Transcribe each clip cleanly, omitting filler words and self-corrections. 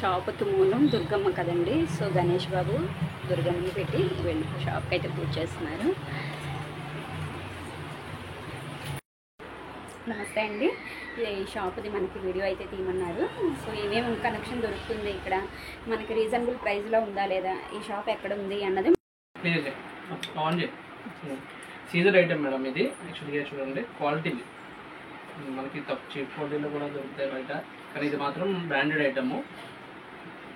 షాప్కి మూలం దుర్గమ్మ కదండి. సో గణేష్ బాబు దుర్గమ్మని పెట్టి వెళ్ళి షాప్కి అయితే పూజ చేస్తున్నారు. నమస్తే అండి. ఈ షాప్ది మనకి వీడియో అయితే తీయమన్నారు. సో ఏమేమి కనెక్షన్ దొరుకుతుంది ఇక్కడ, మనకి రీజనబుల్ ప్రైస్లో ఉందా లేదా, ఈ షాప్ ఎక్కడ ఉంది అన్నది. సీజర్ ఐటమ్ మేడం ఇది. యాక్చువల్గా చూడండి, క్వాలిటీ మనకి తక్కువ చీప్ క్వాలిటీలో కూడా దొరుకుతాయి బయట, కానీ ఇది మాత్రం బ్రాండెడ్ ఐటమ్.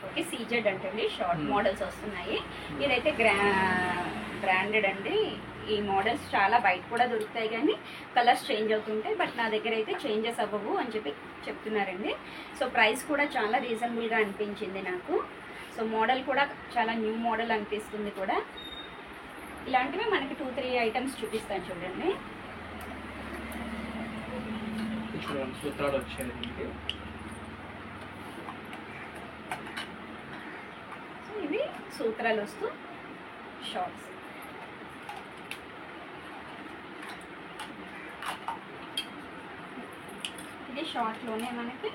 ఓకే, సీజెడ్ అంటే షార్ట్ మోడల్స్ వస్తున్నాయి. ఇదైతే బ్రాండెడ్ అండి. ఈ మోడల్స్ చాలా బయట కూడా దొరుకుతాయి, కానీ కలర్స్ చేంజ్ అవుతుంటాయి. బట్ నా దగ్గర అయితే చేంజెస్ అవ్వవు అని చెప్పి చెప్తున్నారండి. సో ప్రైస్ కూడా చాలా రీజనబుల్గా అనిపించింది నాకు. సో మోడల్ కూడా చాలా న్యూ మోడల్ అనిపిస్తుంది కూడా. ఇలాంటివి మనకి 2-3 ఐటమ్స్ చూపిస్తాను చూడండి. సూత్రాలు వచ్చాయి. సో ఇవి సూత్రాలు వస్తూ షార్ట్స్. ఇది షార్ట్లోనే మనకి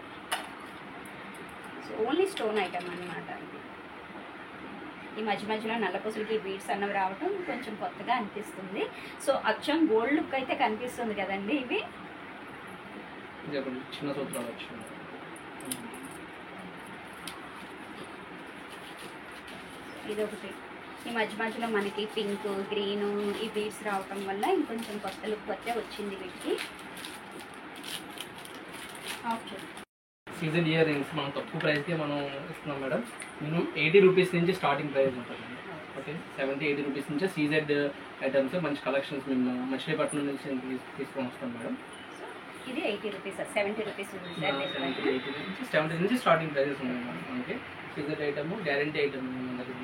ఓన్లీ స్టోన్ ఐటమ్ అన్నమాట. ఈ మధ్య మధ్యలో నల్లపూసలకి బీడ్స్ అన్నవి రావటం కొంచెం కొత్తగా అనిపిస్తుంది. సో అచ్చం గోల్డ్ లుక్ అయితే కనిపిస్తుంది కదండి. ఇవి చిన్న సూత్రాలు వచ్చాయి. ఇది ఒకటి. ఈ మధ్య మధ్యలో మనకి పింక్, గ్రీన్ ఈ బీడ్స్ రావటం వల్ల ఇంకొంచెం కొత్త లుక్ అయితే వచ్చింది వీటికి. ఓకే, సీజన్ ఇయర్ రింగ్స్ మనం తక్కువ ప్రైస్కే మనం ఇస్తున్నాం మేడం. మినిమం 80 రూపీస్ నుంచి స్టార్టింగ్ ప్రైస్ ఉంటుంది. ఓకే, 70-80 రూపీస్ నుంచి సీజెడ్ ఐటమ్స్ మంచి కలెక్షన్స్ మేము మచిలీపట్నం నుంచి తీసుకొని వస్తాం మేడం. ఇది 80 రూపీస్, 70 రూపీస్ 70 నుంచి స్టార్టింగ్ ప్రైజెస్ ఉన్నాయి మేడం. మనకి సీజెడ్ ఐటమ్, గ్యారంటీ ఐటమ్ ఉన్నది.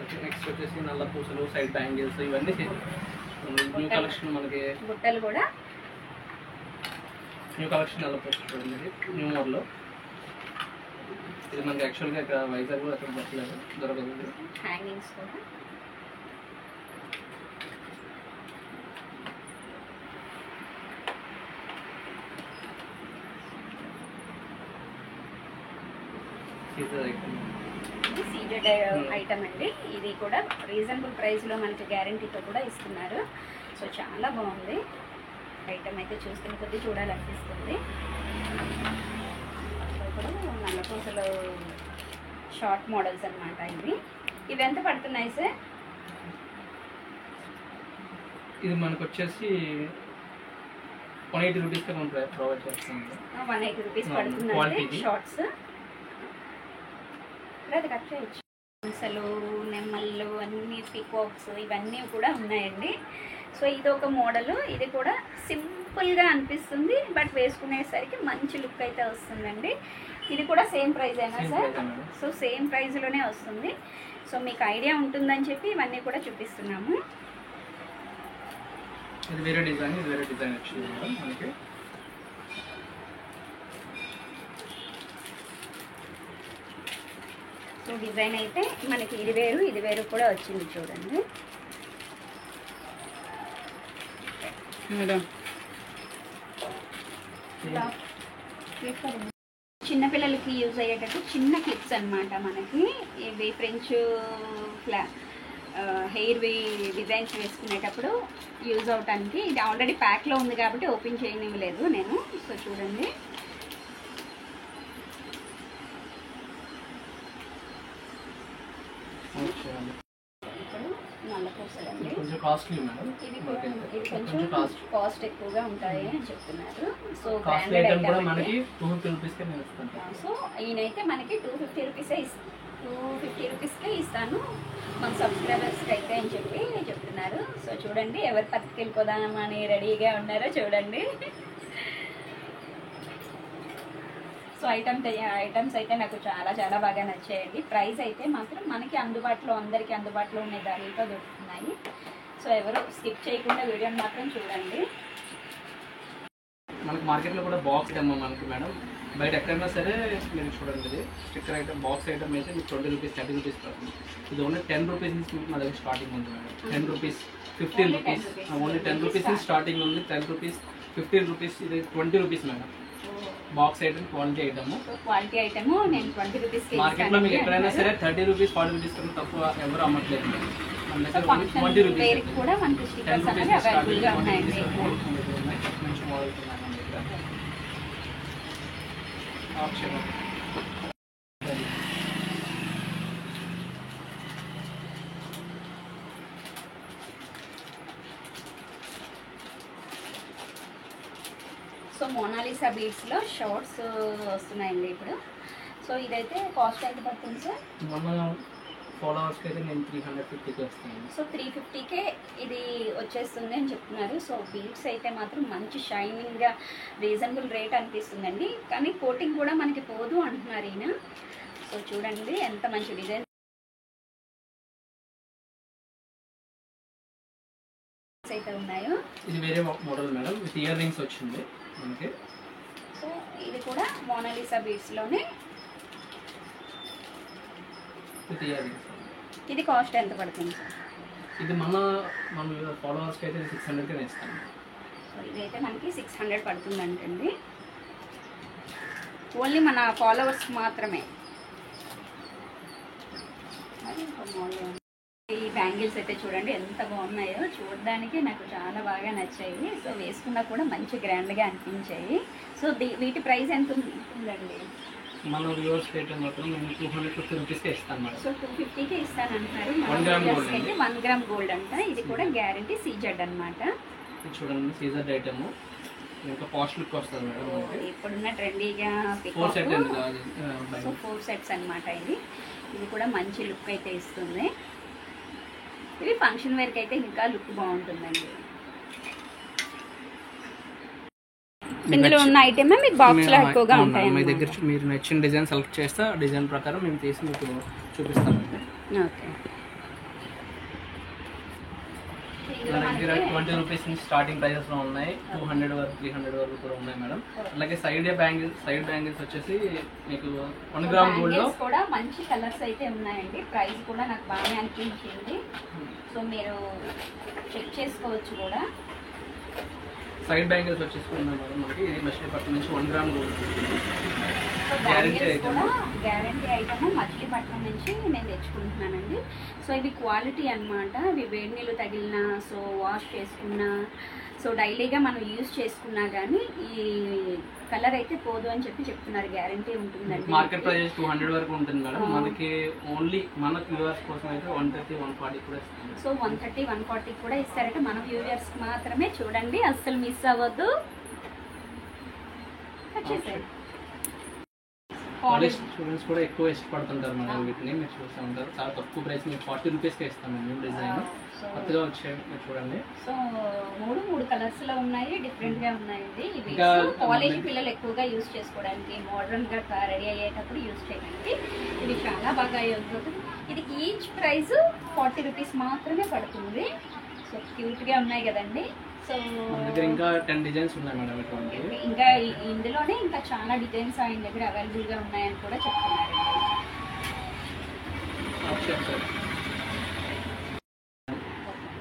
ఓకే, నెక్స్ట్ వచ్చేసి నల్ల పూసలు, సైడ్ బ్యాంగిల్స్, ఇవన్నీ న్యూ కలెక్షన్. మనకి బుట్టలు కూడా న్యూ కలెక్షన్ నల్ల పూసలు చూడండి, న్యూ మోడల్. ఇది మనకి యాక్చువల్గా ఇక్కడ వైజాగ్ కూడా అక్కడ దొరకదు. హ్యాంగింగ్స్ కూడా సీజెడ్ ఐటమ్ అండి. ఇది కూడా రీజనబుల్ ప్రైస్లో మనకి గ్యారంటీతో కూడా ఇస్తున్నారు. సో చాలా బాగుంది ఐటమ్ అయితే. చూస్తున్న కొద్దీ చూడాలనిపిస్తుంది. ఇప్పుడు నల్లపూసలు షార్ట్ మోడల్స్ అన్నమాట ఇవి. ఇవి ఎంత పడుతున్నాయి సార్? ఇది మనకు వచ్చేసి 180 రూపీస్కి మనం ప్రొవైడ్ చేస్తాం. 180 రూపీస్ పడుతుందండి షార్ట్స్. అది కట్ చేయొచ్చు. అసలు నెమ్మళ్ళు అన్ని పీకాక్స్ ఇవన్నీ కూడా ఉన్నాయండి. సో ఇది ఒక మోడల్. ఇది కూడా సింపుల్గా అనిపిస్తుంది, బట్ వేసుకునేసరికి మంచి లుక్ అయితే వస్తుందండి. ఇది కూడా సేమ్ ప్రైస్ అయినా సార్? సో సేమ్ ప్రైస్లోనే వస్తుంది. సో మీకు ఐడియా ఉంటుందని చెప్పి ఇవన్నీ కూడా చూపిస్తున్నాము. ఇది వేరే డిజైన్, ఇది వేరే డిజైన్ వచ్చింది మనకి. సో డిజైన్ అయితే మనకి ఇది వేరు కూడా వచ్చింది చూడండి మేడం. చిన్నపిల్లలకి యూజ్ అయ్యేటట్టు చిన్న క్లిప్స్ అన్నమాట. మనకి ఇవి ఫ్రెంచ్ హెయిర్వి డిజైన్స్ వేసుకునేటప్పుడు యూజ్ అవటానికి. ఇది ఆల్రెడీ ప్యాక్లో ఉంది కాబట్టి ఓపెన్ చేయనివ్వలేదు నేను. సో చూడండి, నల్లపూసలండి. కొంచెం కాస్ట్లీ మేడం. ఇది కొంచెం కాస్ట్ ఎక్కువగా ఉంటాయి అని చెప్తున్నారు. సో కాస్ట్లీ ఐటమ్ కూడా మనకి 250 రూపీస్కే నేను ఇస్తాను. సో ఈయనైతే మనకి 250 రూపీస్కే ఇస్తాను మన సబ్స్క్రైబర్స్కి అయితే అని చెప్పి చెప్తున్నారు. సో చూడండి, ఎవరు పట్టుకెళ్ళిపోదామని రెడీగా ఉన్నారో చూడండి. సో ఐటమ్స్ అయితే నాకు చాలా చాలా బాగా నచ్చాయండి. ప్రైస్ అయితే మాత్రం మనకి అందుబాటులో, అందరికీ అందుబాటులో ఉండే ధరలతో దొరుకుతున్నాయి. సో ఎవరు స్కిప్ చేయకుండా వీడియోని మాత్రం చూడండి. మనకి మార్కెట్లో కూడా బాక్స్ అమ్మ మనకి మేడం. బయట ఎక్కడైనా సరే మీరు చూడండి, ఇది స్టిక్కర్ ఐటమ్, బాక్స్ ఐటమ్ అయితే మీకు 20 రూపీస్, 30 రూపీస్ పడుతుంది. ఇది ఓన్లీ 10 రూపీస్ నుంచి మా దగ్గర స్టార్టింగ్ ఉంది madam. 10 rupees, 15 rupees, only 10 rupees నుంచి స్టార్టింగ్ ఉంది. 10 రూపీస్, 15 రూపీస్, ఇది 20 rupees madam. Box item quality item. So quality item నేను 20 రూపీస్కి మార్కెట్లో మీకు ఎక్కడైనా సరే 30 రూపీస్ 40 రూపీస్ కన్నా తక్కువ ఎవరు అమ్మట్లేదు. మన దగ్గర ఫంక్షన్ 20 రూపీస్ వేర్ కూడా మనకి స్టిక్కర్స్ అనేవి అవైలబుల్గా ఉన్నాయండి. మంచి మోడల్స్ ఉన్నాయి మన దగ్గర. ఆప్షన్ సో మోనాలిసా బీడ్స్లో షార్ట్స్ వస్తున్నాయండి ఇప్పుడు. సో ఇదైతే కాస్ట్ ఎంత పడుతుంది సార్? మన ఫాలోవర్స్కి అయితే నేను 350కి వస్తాను. సో 350కే ఇది వచ్చేస్తుంది అని చెప్తున్నారు. సో బీడ్స్ అయితే మాత్రం మంచి షైనింగ్గా రీజనబుల్ రేట్ అనిపిస్తుందండి. కానీ కోటింగ్ కూడా మనకి పోదు అంటున్నారు ఈయన. సో చూడండి ఎంత మంచి డిజైన్ అయితే ఉన్నాయో. ఇది వేరే model madam, with ear rings వచ్చింది మనకి. సో ఇది కూడా మోనాలిసా బీడ్స్లోనే విత్ ఇయర్ రింగ్స్. ఇది కాస్ట్ ఎంత పడుతుంది సార్? ఇది మన ఫాలోవర్స్కి అయితే 600కి ఇస్తాను. సో ఇదైతే మనకి 600 పడుతుందంటండి. ఓన్లీ మన ఫాలోవర్స్ మాత్రమే. ఈ బ్యాంగిల్స్ అయితే చూడండి ఎంత బాగున్నాయో, చూడడానికి నాకు చాలా బాగా నచ్చాయి. సో వేసుకున్నా కూడా మంచి గ్రాండ్గా అనిపించాయి. సో వీటి ప్రైస్ ఎంత ఉంటుందండి? మన వ్యూవర్స్కి అయితే మాత్రం నేను 250 రూపీస్కే ఇస్తాను మేడం. సో 250కే ఇస్తానంటున్నారు. 1 గ్రామ్ గోల్డ్ అయితే 1 గ్రామ్ గోల్డ్ అంట. ఇది కూడా గ్యారంటీ సీజెడ్ అనమాట. ఇది చూడండి సీజర్ ఐటమ్, ఇంకా కాస్ట్ లుక్ వస్తుంది మేడం మనకి. ఇప్పుడున్న ట్రెండీగా 4 సెట్ సో 4 సెట్స్ అనమాట. ఇది కూడా మంచి లుక్ అయితే ఇస్తుంది. ఇవి ఫంక్షన్ వేర్కి అయితే ఇంకా లుక్ బాగుంటుందండి. ఇందులో ఉన్న ఐటమ్ మీకు బాక్స్లో ఎక్కువగా ఉంటాయి. మీ దగ్గర మీరు నచ్చిన డిజైన్ సెలెక్ట్ చేస్తే ఆ డిజైన్ ప్రకారం మేము తీసి మీకు చూపిస్తామండి. ఓకే. మన దగ్గర 20 రూపీస్ నుంచి స్టార్టింగ్ ప్రైజెస్లో ఉన్నాయి. 200 వరకు 300 వరకు కూడా ఉన్నాయి మేడం. అలాగే సైడ్ బ్యాంగిల్స్ వచ్చేసి మీకు 1 గ్రామ్ గోల్డ్లో కూడా మంచి కలర్స్ అయితే ఉన్నాయండి. ప్రైస్ కూడా నాకు బాగా అనిపించింది. సో మీరు చెక్ చేసుకోవచ్చు కూడా. సైడ్ బ్యాంగిల్స్ వచ్చేసుకున్నాం మేడం మనకి. ఇది మచిలీపట్నం నుంచి 1 gram gold guarantee item Machilipatnam నుంచి నేను తెచ్చుకుంటున్నానండి. సో ఇవి క్వాలిటీ అనమాట. ఇవి వేడి నీళ్ళు తగిలినా, సో వాష్ చేసుకున్నా, సో డైలీగా మనం యూజ్ చేసుకున్నా కానీ ఈ కలర్ అయితే పోదు అని చెప్తున్నారు. గ్యారంటీ ఉంటుందండి. మార్కెట్ ప్రైస్ 200 వరకు ఉంటుంది మేడం. మనకి ఓన్లీ మన వ్యూవర్స్ కోసం అయితే 130, 140 కూడా ఇస్తాం. సో 130, 140 కూడా ఇస్తారంటే మన వ్యూవర్స్ మాత్రమే. చూడండి అస్సలు మిస్ అవ్వద్దు. వచ్చేసారు. కాలేజ్ స్టూడెంట్స్ కూడా ఎక్కువ ఇష్టపడుతుంటారు మేడం వీటిని. మీరు చూస్తూ ఉంటారు. చాలా తక్కువ ప్రైస్ మీకు 40 రూపీస్కే ఇస్తాం మేము డిజైన్. కొత్తగా వచ్చాయి మీరు చూడండి. సో మూడు కలర్స్ లో ఉన్నాయి, డిఫరెంట్ గా ఉన్నాయండి. ఇవి కాలేజ్ పిల్లలు ఎక్కువగా యూజ్ చేసుకోవడానికి, మోడర్న్ గా రెడీ అయ్యేటప్పుడు యూజ్ చేయడానికి ఇది చాలా బాగా యూజ్ అవుతుంది. ఇది ఈచ్ ప్రైస్ 40 రూపీస్ మాత్రమే పడుతుంది. సో క్యూట్ గా ఉన్నాయి కదండి. సో ఇంకా 10 డిజైన్స్ ఉన్నాయి మేడం ఇటువంటి. ఇంకా ఇందులోనే ఇంకా చాలా డిజైన్స్ ఆయన దగ్గర అవైలబుల్ గా ఉన్నాయని కూడా చెప్తున్నారు.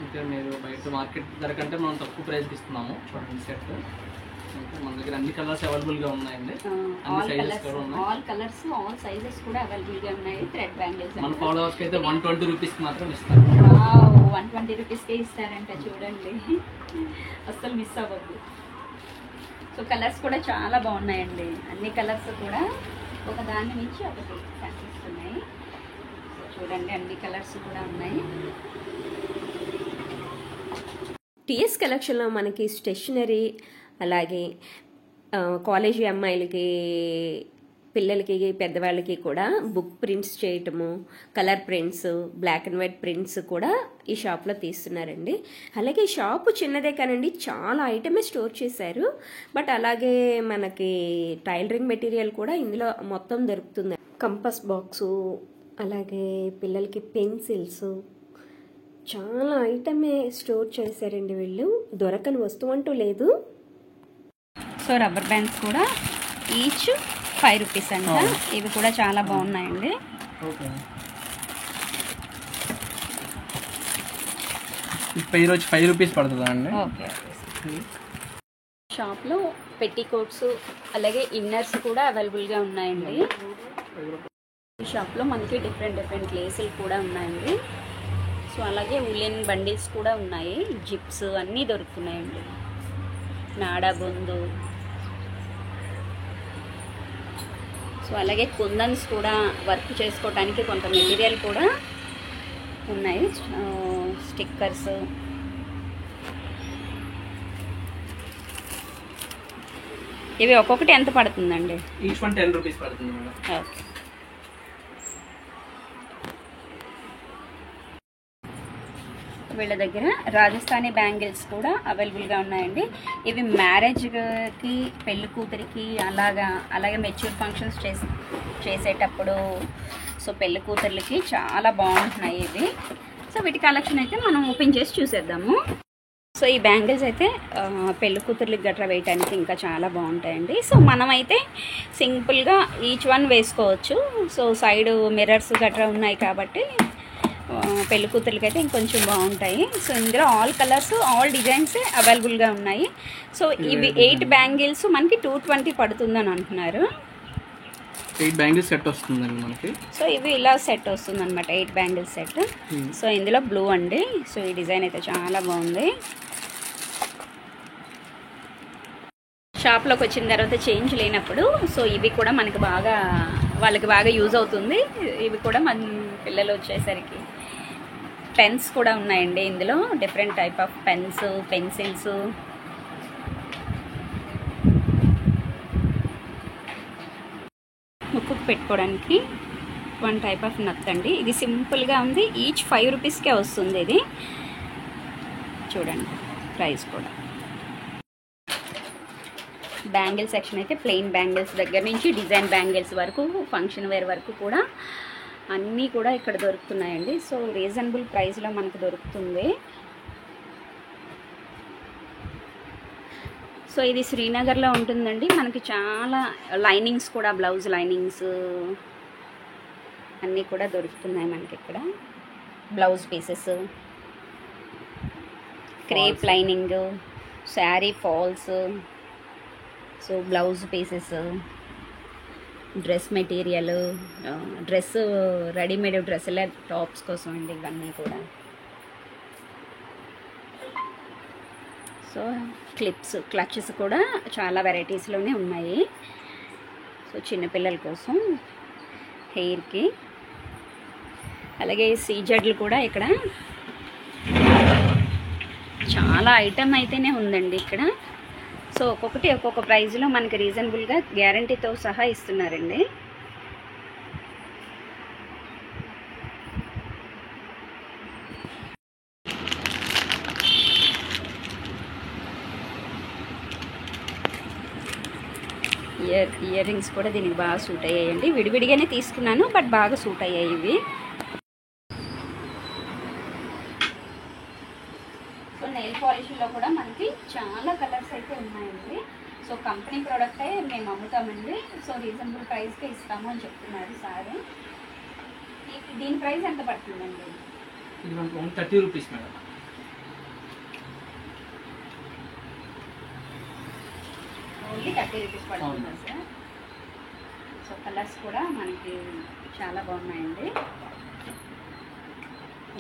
ఇంకా మీరు బయట మార్కెట్ ధర కంటే మనం తక్కువ ప్రైస్కి ఇస్తున్నాము. చూడండి సెట్ మన దగ్గర అన్ని కలర్స్ అవైలబుల్ గా ఉన్నాయండి. అన్ని సైజెస్ కూడా ఉన్నాయి. ఆల్ కలర్స్ ఆల్ సైజెస్ కూడా అవైలబుల్ గా ఉన్నాయి. థ్రెడ్ బ్యాంగిల్స్ మన ఫాలోవర్స్ కి అయితే 120 రూపీస్ మాత్రం ఇస్తారు. 120 రూపీస్కే ఇస్తారంట. చూడండి అస్సలు మిస్ అవ్వద్దు. సో కలర్స్ కూడా చాలా బాగున్నాయండి. అన్ని కలర్స్ కూడా ఒక దాని నుంచి ఒకటి కనిపిస్తున్నాయి. సో చూడండి అన్ని కలర్స్ కూడా ఉన్నాయి. టీఎస్ కలెక్షన్లో మనకి స్టేషనరీ, అలాగే కాలేజీ అమ్మాయిలకి, పిల్లలకి, పెద్దవాళ్ళకి కూడా బుక్ ప్రింట్స్ చేయటము, colour prints, black and white prints కూడా ఈ షాప్లో తీస్తున్నారండి. అలాగే షాపు చిన్నదే కానండి, చాలా ఐటమే స్టోర్ చేశారు. బట్ అలాగే మనకి టైలరింగ్ మెటీరియల్ కూడా ఇందులో మొత్తం దొరుకుతుంది. కంపస్ బాక్సు, అలాగే పిల్లలకి పెన్సిల్స్, చాలా ఐటమే స్టోర్ చేశారండి వీళ్ళు. దొరకని వస్తువు అంటూ లేదు. సో రబ్బర్ బ్యాండ్స్ కూడా ఈచ్ 5 రూపీస్ అంట. ఇవి కూడా చాలా బాగున్నాయండి. రోజు 5 రూపీస్ పడుతుందా అండి? ఓకే. షాప్లో పెట్టికోట్స్ అలాగే ఇన్నర్స్ కూడా అవైలబుల్గా ఉన్నాయండి. ఈ షాప్లో మనకి డిఫరెంట్ లేసులు కూడా ఉన్నాయండి. సో అలాగే ఉలెన్ బండిల్స్ కూడా ఉన్నాయి, జిప్స్ అన్నీ దొరుకుతున్నాయండి. నాడా బొందు, సో అలాగే కుందన్స్ కూడా వర్క్ చేసుకోవడానికి కొంత మెటీరియల్ కూడా ఉన్నాయి. స్టిక్కర్స్, ఇవి ఒక్కొక్కటి ఎంత పడుతుందండి? ఈచ్ వన్ 10 రూపీస్ పడుతుంది మేడం. ఓకే. వీళ్ళ దగ్గర రాజస్థానీ బ్యాంగిల్స్ కూడా అవైలబుల్గా ఉన్నాయండి. ఇవి మ్యారేజ్కి, పెళ్లి కూతురికి అలాగే మెచ్యూర్ ఫంక్షన్స్ చేసేటప్పుడు సో పెళ్లి కూతుర్లకి చాలా బాగుంటున్నాయి ఇవి. సో వీటి కలెక్షన్ అయితే మనం ఓపెన్ చేసి చూసేద్దాము. సో ఈ బ్యాంగిల్స్ అయితే పెళ్లి కూతుర్లకి గట్రా వేయటానికి ఇంకా చాలా బాగుంటాయండి. సో మనమైతే సింపుల్గా ఈచ్ వన్ వేసుకోవచ్చు. సో సైడ్ మిర్రర్స్ గట్రా ఉన్నాయి కాబట్టి పెళ్లి కూతుర్లకి అయితే ఇంకొంచెం బాగుంటాయి. సో ఇందులో ఆల్ కలర్స్, ఆల్ డిజైన్స్ అవైలబుల్గా ఉన్నాయి. సో ఇవి 8 బ్యాంగిల్స్ మనకి 220 పడుతుందని అంటున్నారు. 8 బ్యాంగిల్స్ సెట్ వస్తుందండి మనకి. సో ఇవి ఇలా సెట్ వస్తుంది అనమాట, 8 బ్యాంగిల్స్ సెట్. సో ఇందులో బ్లూ అండి. సో ఈ డిజైన్ అయితే చాలా బాగుంది. షాప్లోకి వచ్చిన తర్వాత చేంజ్ లేనప్పుడు సో ఇవి కూడా మనకి వాళ్ళకి బాగా యూజ్ అవుతుంది. ఇవి కూడా మన పిల్లలు వచ్చేసరికి పెన్స్ కూడా ఉన్నాయండి. ఇందులో different type of pens, pencils, ముక్కుకు పెట్టుకోవడానికి 1 టైప్ ఆఫ్ నత్ అండి. ఇది సింపుల్గా ఉంది, ఈచ్ 5 రూపీస్కే వస్తుంది. ఇది చూడండి ప్రైస్ కూడా. బ్యాంగిల్ సెక్షన్ అయితే ప్లెయిన్ బ్యాంగిల్స్ దగ్గర నుంచి డిజైన్ బ్యాంగిల్స్ వరకు, ఫంక్షన్ వేర్ వరకు కూడా అన్నీ కూడా ఇక్కడ దొరుకుతున్నాయండి. సో రీజనబుల్ ప్రైస్లో మనకు దొరుకుతుంది. సో ఇది శ్రీనగర్లో ఉంటుందండి. మనకి చాలా లైనింగ్స్ కూడా, బ్లౌజ్ లైనింగ్స్ అన్నీ కూడా దొరుకుతున్నాయి మనకి ఇక్కడ. Blouse pieces, crepe lining, sari falls, so blouse pieces, dress material, dress readymade డ్రెస్సుల టాప్స్ కోసం అండి ఇవన్నీ కూడా. సో క్లిప్స్, క్లచెస్ కూడా చాలా వెరైటీస్లోనే ఉన్నాయి. సో చిన్నపిల్లల కోసం హెయిర్కి, అలాగే సీజెడ్లు కూడా ఇక్కడ చాలా ఐటమ్ అయితేనే ఉందండి ఇక్కడ. సో ఒక్కొక్కటి ఒక్కొక్క ప్రైజ్లో మనకి రీజనబుల్గా గ్యారంటీతో సహా ఇస్తున్నారండి. ఇయర్ రింగ్స్ కూడా దీనికి బాగా సూట్ అయ్యాయండి. విడివిడిగానే తీసుకున్నాను, బట్ బాగా సూట్ అయ్యాయి ఇవి. సో నెయిల్ పాలిష్లో కూడా మనకి చాలా కలర్స్ అయితే ఉన్నాయండి. సో కంపెనీ ప్రోడక్టే మేము అమ్ముతామండి. సో రీజనబుల్ ప్రైస్కే ఇస్తాము అని చెప్తున్నారు సార్. దీని ప్రైస్ ఎంత పడుతుందండి? ఇది మనకు 30 రూపీస్ మేడం. ఓన్లీ 30 రూపీస్ పడుతుందా సార్? సో కలర్స్ కూడా మనకి చాలా బాగున్నాయండి.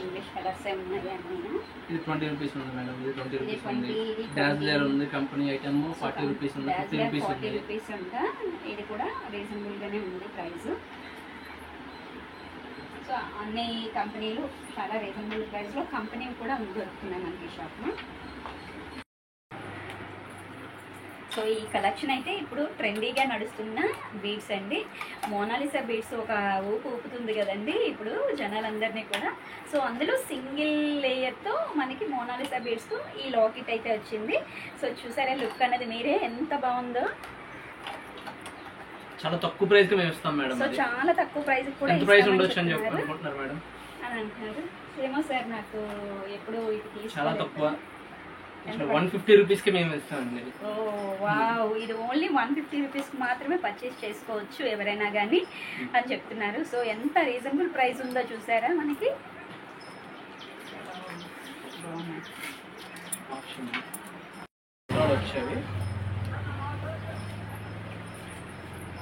ఇంగ్లీష్ కలర్స్ ఉన్నాయి అన్నీ. ఇది 20 రూపీస్ ఉంది మేడం. ఇది 20 రూపీస్ ఉంది. డాజ్లర్ ఉంది, కంపెనీ ఐటమ్ 40 రూపీస్ ఉంది, 50 రూపీస్ ఉంది. 40 రూపీస్ ఉంటా. ఇది కూడా రీజనబుల్గానే ఉంది ప్రైస్. సో అన్ని కంపెనీలు చాలా రీజనబుల్ ప్రైస్లో కంపెనీ కూడా దొరుకుతున్నాయి మనకి షాప్లో. సో ఈ కలెక్షన్ అయితే ఇప్పుడు ట్రెండీగా నడుస్తున్న బీడ్స్ అండి. మోనాలిసా బీడ్స్ ఒక ఊపుతుంది కదండి ఇప్పుడు జనాలందరినీ కూడా. సో అందులో సింగిల్ లేయర్తో మనకి మోనాలిసా బీడ్స్తో ఈ లాకెట్ అయితే వచ్చింది. సో చూసారా లుక్ అనేది మీరే ఎంత బాగుందో. చాలా తక్కువ ప్రైస్ కి మేము ఇస్తాం మేడం. సో చాలా తక్కువ ప్రైస్ కూడా ఎంత ప్రైస్ ఉండొచ్చు అని అనుకుంటున్నారు మేడం అని అంటున్నారు. ఏమో సార్ నాకు ఎప్పుడు ఇది చాలా తక్కువ 150 రూపీస్ కి మేము ఇస్తామండి. ఓ వావ్, ఇది ఓన్లీ 150 రూపీస్కి మాత్రమే పర్చేస్ చేసుకోవచ్చు ఎవరైనా కానీ అని చెప్తున్నారు. సో ఎంత రీజనబుల్ ప్రైస్ ఉందో చూసారా మనకి. వచ్చేవి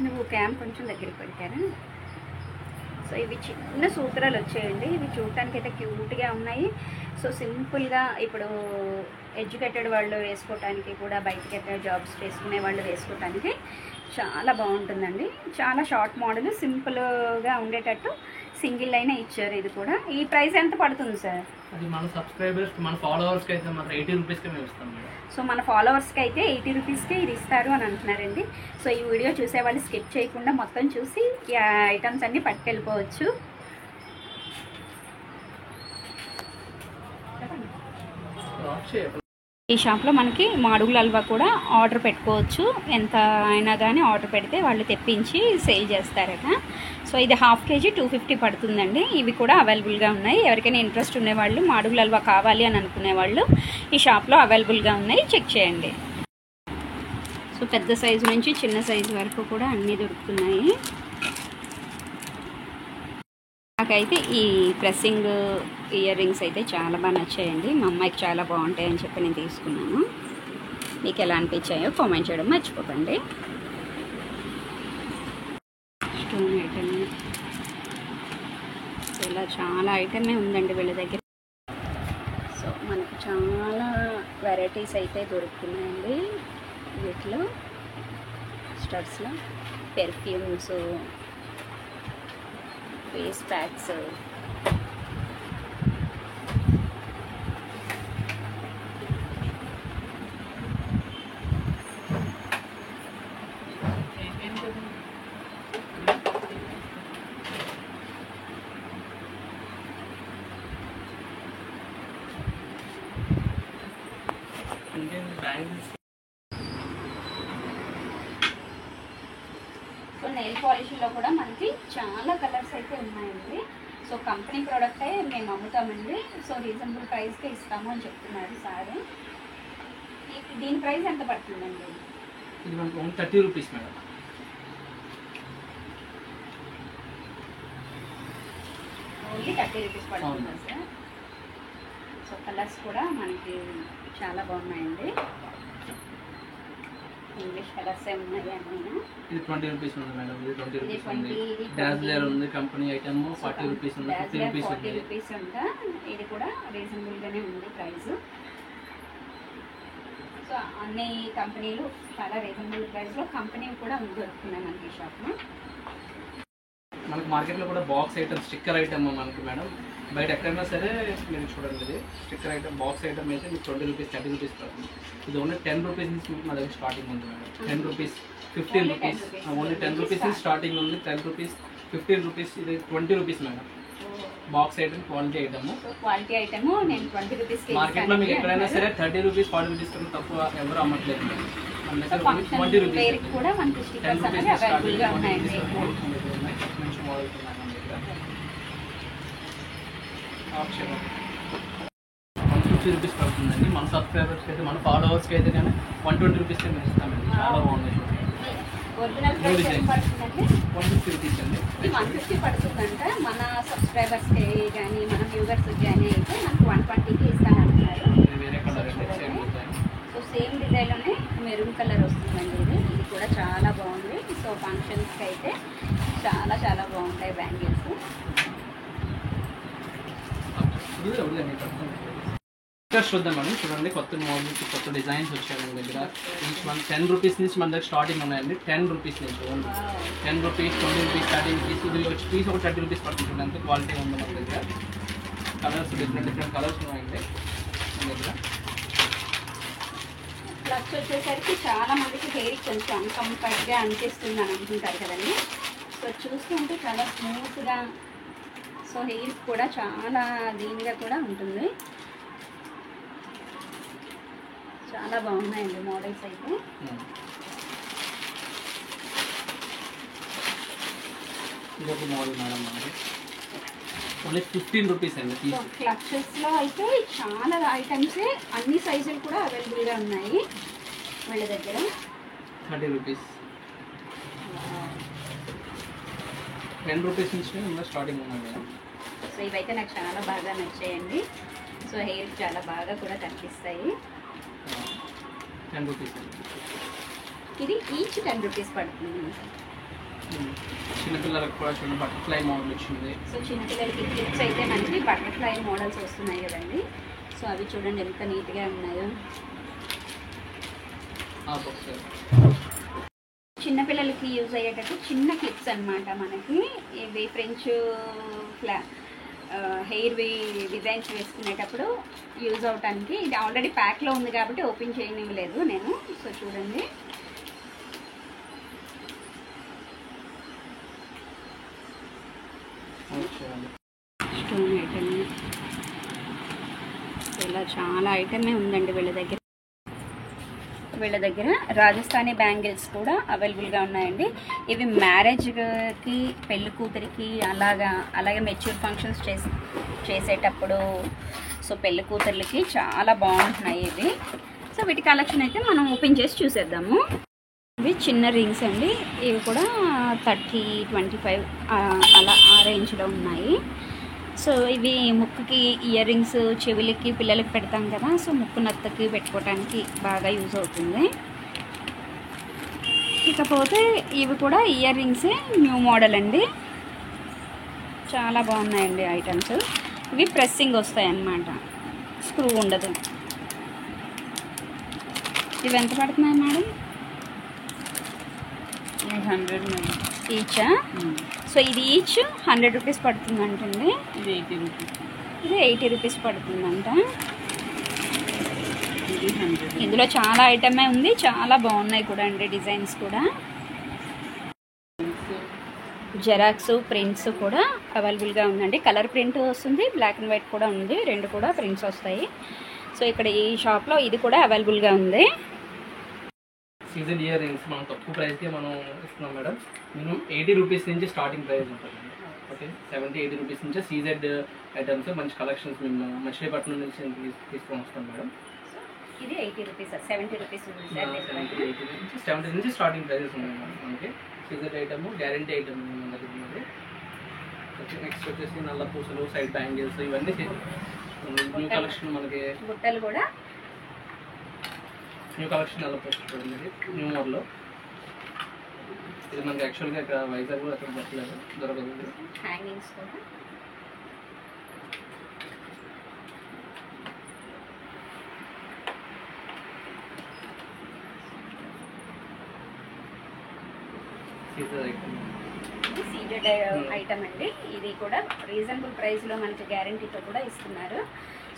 నువ్వు క్యామ్ కొంచెం దగ్గరికి పెడతారా? సో ఇవి చిన్న సూత్రాలు వచ్చాయండి. ఇవి చూడటానికి అయితే క్యూట్గా ఉన్నాయి. సో సింపుల్గా ఇప్పుడు ఎడ్యుకేటెడ్ వాళ్ళు వేసుకోవటానికి కూడా, బయటకి ఎక్కడ జాబ్స్ చేసుకునే వాళ్ళు వేసుకోవటానికి చాలా బాగుంటుందండి. చాలా షార్ట్ మోడల్, సింపుల్గా ఉండేటట్టు సింగిల్ లైన్ ఇచ్చారు. ఇది కూడా ఈ ప్రైస్ ఎంత పడుతుంది సార్? అది మన సబ్స్క్రైబర్స్, మన ఫాలోవర్స్కి అయితే మాత్రం 80 రూపీస్కే మేము ఇస్తాం మేడం. సో మన ఫాలోవర్స్కి అయితే 80 రూపీస్కే ఇది ఇస్తారు అని అంటున్నారండి. సో ఈ వీడియో చూసే వాళ్ళు స్కిప్ చేయకుండా మొత్తం చూసి ఈ ఐటమ్స్ అన్నీ పట్టుకెళ్ళిపోవచ్చు. ఈ షాప్లో మనకి మాడుగుల హల్వా కూడా ఆర్డర్ పెట్టుకోవచ్చు. ఎంత అయినా కానీ ఆర్డర్ పెడితే వాళ్ళు తెప్పించి సేల్ చేస్తారట. సో ఇది హాఫ్ కేజీ 250 పడుతుందండి. ఇవి కూడా అవైలబుల్గా ఉన్నాయి. ఎవరికైనా ఇంట్రెస్ట్ ఉండేవాళ్ళు, మాడుగుల హల్వా కావాలి అని అనుకునే వాళ్ళు ఈ షాప్లో అవైలబుల్గా ఉన్నాయి, చెక్ చేయండి. సో పెద్ద సైజు నుంచి చిన్న సైజు వరకు కూడా అన్నీ దొరుకుతున్నాయి. నాకైతే ఈ ప్రెస్సింగ్ ఇయర్ రింగ్స్ అయితే చాలా బాగా నచ్చాయండి. మా అమ్మాయికి చాలా బాగుంటాయని చెప్పి నేను తీసుకున్నాను. మీకు ఎలా అనిపించాయో కామెంట్ చేయడం మర్చిపోకండి. స్టోన్ ఐటమ్ ఇలా చాలా ఐటమే ఉందండి వీళ్ళ దగ్గర. సో మనకు చాలా వెరైటీస్ అయితే దొరుకుతున్నాయండి వీటిలో. స్టడ్స్లో perfumes, face packs, so nail పాలిష్లో కూడా మనకి చాలా కలర్స్ అయితే ఉన్నాయండి. సో కంపెనీ ప్రోడక్టే మేము అమ్ముతామండి. సో రీజనబుల్ ప్రైస్కే ఇస్తాము అని చెప్తున్నారు సార్. దీని ప్రైస్ ఎంత పడుతుందండి? ఇది మనకు 30 రూపీస్ మేడం. ఓన్లీ 30 రూపీస్ పడుతుందా సార్? సో కలర్స్ కూడా మనకి చాలా బాగున్నాయండి. ఇంగ్లీష్ కలర్స్ ఉన్నాయి అన్నీ. ఇది 20 రూపీస్ ఉంది మేడం. ఇది 20 రూపీస్ ఉంది. డాజ్లర్ ఉంది, కంపెనీ ఐటమ్ 40 రూపీస్ ఉంది, 50 రూపీస్ ఉంది. 40 రూపీస్ ఉందా? ఇది కూడా రీజనబుల్గానే ఉంది ప్రైస్. సో అన్ని కంపెనీలు చాలా రీజనబుల్ ప్రైస్లో కంపెనీ కూడా దొరుకుతున్నాయి మనకి ఈ షాప్లో. మనకి మార్కెట్లో కూడా బాక్స్ ఐటమ్, స్టిక్కర్ ఐటమ్ మనకి మేడం బయట ఎక్కడైనా సరే మీరు చూడండి. ఇది స్టిక్కర్ ఐటమ్, బాక్స్ ఐటమ్ అయితే మీకు 20 రూపీస్, 30 రూపీస్ పడుతుంది. ఇది ఓన్లీ 10 రూపీస్ నుంచి మా దగ్గర స్టార్టింగ్ ఉంది madam. 10 rupees, 15 rupees, only 10 rupees నుంచి స్టార్టింగ్ ఉంది. 10 రూపీస్, 15 రూపీస్, ఇది 20 rupees madam. Box item, quality item. Quality item నేను 20 రూపీస్ మార్కెట్లో మీకు ఎక్కడైనా సరే 30 రూపీస్, 40 రూపీస్ కన్నా తక్కువ ఎవరు అమ్మట్లేదు మేడం. మన దగ్గర 20 రూపీస్ కూడా మనకి స్టిక్కర్స్ అనేవి అవైలబుల్గా ఉన్నాయండి. మంచి మోడల్స్ ఉన్నాయి మన దగ్గర. ఆప్షన్ 150 రూపీస్ పడుతుందండి. మన సబ్స్క్రైబర్స్కి అయితే, మన ఫాలోవర్స్కి అయితే కానీ 120 రూపీస్కి మేము ఇస్తామండి. చాలా బాగుంది. ఒరిజినల్ ప్రైస్ ఎంత పడుతుందండి? 150 రూపీస్ అండి. ఇది 150 పడుతుందంట. మన సబ్స్క్రైబర్స్కి కానీ మన వ్యూవర్స్కి కానీ అయితే మనకు 120కి ఇస్తానంటున్నారు. వేరే కలర్ అంటే సేమ్ డిజైన్. సో సేమ్ డిజైన్లోనే మెరూన్ కలర్ వస్తుందండి. ఇది కూడా చాలా బాగుంది. సో ఫంక్షన్స్కి అయితే చాలా చాలా బాగుంటాయి బ్యాంగిల్స్. చూద్దాం మేడం. చూడండి, కొత్త మోడల్స్, కొత్త డిజైన్స్ వచ్చాయి మన దగ్గర. ఈచ్ మన 10 రూపీస్ నుంచి మన దగ్గర స్టార్టింగ్ ఉన్నాయండి. 10 రూపీస్ నుంచి ఓన్లీ 10 రూపీస్, 20 రూపీస్, 30 రూపీస్. ఇది వచ్చి పీస్ ఒక 30 రూపీస్ పడుతుంది. అంతే క్వాలిటీ ఉంది మన దగ్గర. కలర్స్ డిఫరెంట్ కలర్స్ ఉన్నాయండి మన దగ్గర. ప్లస్ వచ్చేసరికి చాలా మందికి హెయిర్ కొంచెం అన్కంఫర్ట్గా అనిపిస్తుంది అని అనుకుంటారు కదండి. సో చూస్తుంటే చాలా స్మూత్గా, సో హెయిర్ కూడా చాలా దీనిగా కూడా ఉంటుంది. చాలా బాగున్నాయండి మోడల్స్ అయితే. ఇదొక మోడల్ మేడం మనకి ఓన్లీ 15 రూపీస్ అండి. క్లచెస్లో అయితే చాలా ఐటమ్స్, అన్ని సైజులు కూడా అవైలబుల్గా ఉన్నాయి వాళ్ళ దగ్గర. 30 రూపీస్, 10 రూపీస్ నుంచి ఇంకా స్టార్టింగ్ ఉన్నాయి మేడం. సో ఇవైతే నాకు చాలా బాగా నచ్చాయండి. సో హెయిర్ చాలా బాగా కూడా కనిపిస్తాయి. 10 రూపీస్. ఇది ఈచ్ 10 రూపీస్ పడుతుంది. చిన్నపిల్లలకు కూడా చూడండి బటర్ఫ్లై మోడల్ వచ్చింది. సో చిన్నపిల్లలకి క్లిప్స్ అయితే మనకి బటర్ఫ్లై మోడల్స్ వస్తున్నాయి కదండి. సో అవి చూడండి ఎంత నీట్గా ఉన్నాయో. చిన్నపిల్లలకి యూజ్ అయ్యేటట్టు చిన్న క్లిప్స్ అన్నమాట మనకి. ఇవి ఫ్రెంచ్ హెయిర్వి డిజైన్స్ వేసుకునేటప్పుడు యూజ్ అవటానికి. ఇది ఆల్రెడీ ప్యాక్లో ఉంది కాబట్టి ఓపెన్ చేయనివ్వలేదు నేను. సో చూడండి స్టోన్ ఐటమ్, ఇలా చాలా ఐటమే ఉందండి వీళ్ళ దగ్గర. రాజస్థానీ బ్యాంగిల్స్ కూడా అవైలబుల్గా ఉన్నాయండి. ఇవి మ్యారేజ్కి, పెళ్లి కూతురికి అలాగే మెచ్యూర్ ఫంక్షన్స్ చేసేటప్పుడు సో పెళ్లి కూతుర్లకి చాలా బాగుంటున్నాయి ఇవి. సో వీటి కలెక్షన్ అయితే మనం ఓపెన్ చేసి చూసేద్దాము. ఇవి చిన్న రింగ్స్ అండి. ఇవి కూడా 30, 25 అలా ఆ రేంజ్లో ఉన్నాయి. సో ఇవి ముక్కుకి ఇయర్ రింగ్స్, చెవులకి పిల్లలకి పెడతాం కదా. సో ముక్కు నత్తకి పెట్టుకోవడానికి బాగా యూజ్ అవుతుంది. ఇకపోతే ఇవి కూడా ఇయర్ రింగ్సే, న్యూ మోడల్ అండి. చాలా బాగున్నాయండి ఐటమ్స్. ఇవి ప్రెస్సింగ్ వస్తాయి అన్నమాట, స్క్రూ ఉండదు. ఇవి ఎంత పడుతున్నాయి మేడం? 100 ఈచా? సో ఇది ఈచ్ 100 రూపీస్ పడుతుంది అంటండి. ఇది 80 రూపీస్ పడుతుందంట. ఇందులో చాలా ఐటమే ఉంది, చాలా బాగున్నాయి కూడా అండి డిజైన్స్ కూడా. జెరాక్స్ ప్రింట్స్ కూడా అవైలబుల్గా ఉందండి. కలర్ ప్రింట్ వస్తుంది, బ్లాక్ అండ్ వైట్ కూడా ఉంది, రెండు కూడా ప్రింట్స్ వస్తాయి. సో ఇక్కడ ఈ షాప్లో ఇది కూడా అవైలబుల్గా ఉంది. సీజన్ ఇయర్ రింగ్స్ మనం తక్కువ ప్రైస్కే మనం ఇస్తున్నాం మేడం. మినిమం 80 రూపీస్ నుంచి స్టార్టింగ్ ప్రైస్ ఉంటుంది. ఓకే, 70-80 రూపీస్ నుంచి సీజెడ్ ఐటమ్స్ మంచి కలెక్షన్స్ మేము మచిలీపట్నం నుంచి తీసుకొని వస్తాం మేడం. ఇది 80 రూపీస్, 70 రూపీస్ ఉంది. 70 నుంచి స్టార్టింగ్ ప్రైజెస్ ఉన్నాయి మేడం మనకి. సీజెడ్ ఐటమ్, గ్యారంటీ ఐటమ్ ఉన్నది. ఓకే, నెక్స్ట్ వచ్చేసి నల్ల పూసలు, సైడ్ బ్యాంగిల్స్, ఇవన్నీ న్యూ కలెక్షన్ మనకి. బుట్టలు కూడా న్యూ కలెక్షన్ నల్ల పూసలు చూడండి, న్యూ మోడల్. ఇది మనకి యాక్చువల్గా ఇక్కడ వైజాగ్ అక్కడ దొరకలేదు, దొరకదు. హ్యాంగింగ్స్ కూడా సీజెడ్ ఐటమ్ అండి. ఇది కూడా రీజనబుల్ ప్రైస్లో మనకి గ్యారంటీతో కూడా ఇస్తున్నారు.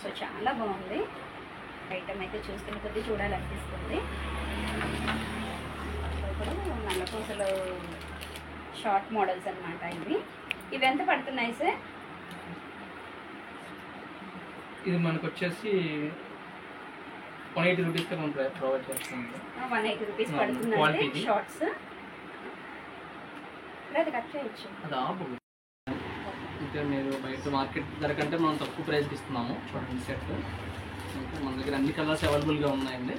సో చాలా బాగుంది ఐటమ్ అయితే, చూస్తున్న కొద్దీ చూడాలనిపిస్తుంది. ఇప్పుడు నల్లపూసలు షార్ట్ మోడల్స్ అన్నమాట ఇవి. ఇవి ఎంత పడుతున్నాయి సార్? ఇది మనకు వచ్చేసి 180 రూపీస్కి మనం ప్రొవైడ్ చేస్తాం. 180 రూపీస్ పడుతుందండి షార్ట్స్. అది కట్ చేయొచ్చు. అది ఆపు. ఇంకా మీరు బయట మార్కెట్ ధర కంటే మనం తక్కువ ప్రైస్కి ఇస్తున్నాము. చూడండి సెట్ మన దగ్గర అన్ని కలర్స్ అవైలబుల్గా ఉన్నాయండి.